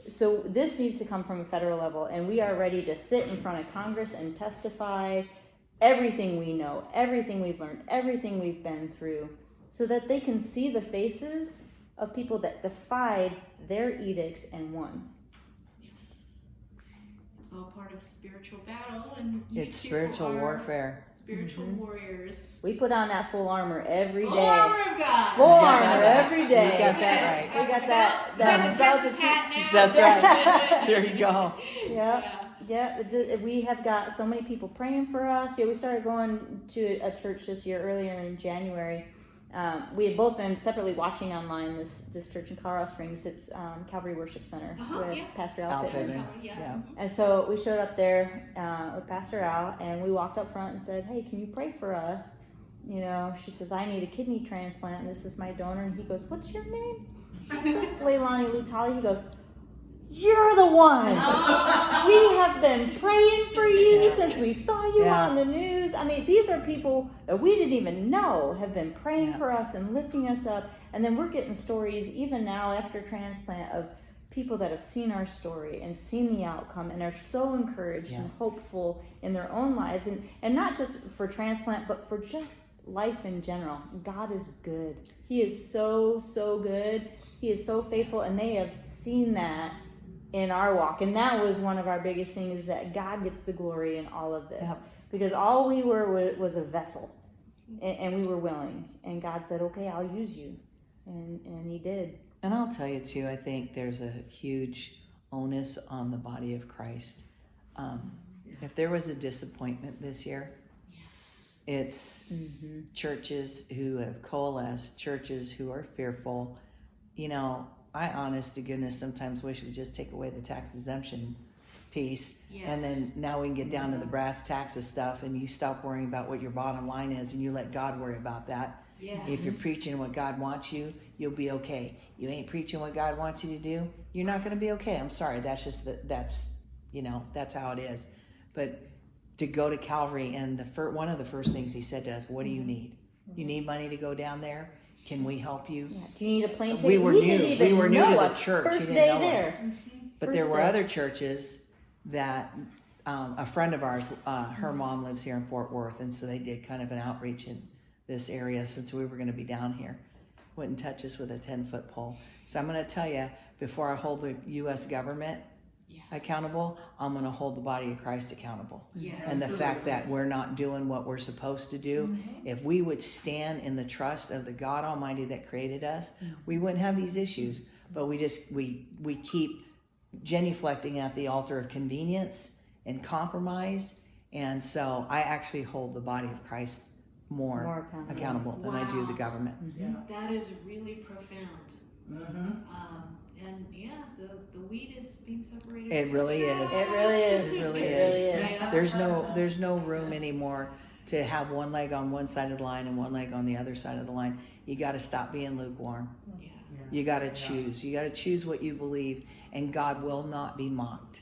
so this needs to come from a federal level, and we are ready to sit in front of Congress and testify everything we know, everything we've learned, everything we've been through, so that they can see the faces of people that defied their edicts and won. It's all part of spiritual battle, and It's spiritual warfare. Spiritual warriors. We put on that full armor every day. Full armor of God. Full armor every day. You got that right. We got that. You got the Texas hat now. That's right. There you go. Yeah. We have got so many people praying for us. Yeah, we started going to a church this year, earlier in January, we had both been separately watching online this church in Colorado Springs. It's Calvary Worship Center with yeah. Pastor Al Al Pittman. Pittman. Yeah. And so we showed up there with Pastor Al, and we walked up front and said, "Hey, can you pray for us?" You know, she says, "I need a kidney transplant, and this is my donor." And he goes, "What's your name?" I said, "It's Leilani Lutani." He goes, "You're the one. Oh. We have been praying for you Yeah. since we saw you Yeah. on the news." I mean, these are people that we didn't even know have been praying Yeah. for us and lifting us up. And then we're getting stories even now after transplant of people that have seen our story and seen the outcome and are so encouraged Yeah. and hopeful in their own lives. And not just for transplant, but for just life in general. God is good. He is so, so good. He is so faithful. And they have seen that in our walk. And that was one of our biggest things, is that God gets the glory in all of this. Yep. Because all we were was a vessel. And we were willing. And God said, "Okay, I'll use you." And he did. And I'll tell you too, I think there's a huge onus on the body of Christ. If there was a disappointment this year, Yes. it's churches who have coalesced, churches who are fearful. You know, I honest to goodness sometimes wish we'd just take away the tax exemption piece. Yes. And then now we can get down to the brass taxes stuff, and you stop worrying about what your bottom line is and you let God worry about that. Yes. If you're preaching what God wants you, you'll be okay. You ain't preaching what God wants you to do, you're not going to be okay. I'm sorry. That's just that's how it is. But to go to Calvary, and one of the first things he said to us, "What do you need? You need money to go down there? Can we help you?" Yeah. Do you need a plane ticket? We were He new. didn't even We were new know to the us. church. First He didn't day know there. us. But First there were day. other churches that a friend of ours, her mom lives here in Fort Worth, and so they did kind of an outreach in this area since we were going to be down here. Wouldn't touch us with a 10-foot pole. So I'm going to tell you, before I hold the U.S. government Yes. accountable, I'm going to hold the body of Christ accountable. Yes. And the fact that we're not doing what we're supposed to do, if we would stand in the trust of the God Almighty that created us, we wouldn't have these issues. But we keep genuflecting at the altar of convenience and compromise. And so I actually hold the body of Christ more accountable than I do the Wow. government. That is really profound. And yeah, the wheat is being separated. It really is. It really is. It really It really is. is. There's no room anymore to have one leg on one side of the line and one leg on the other side of the line. You got to stop being lukewarm. Yeah. You got to choose. You got to choose what you believe, and God will not be mocked.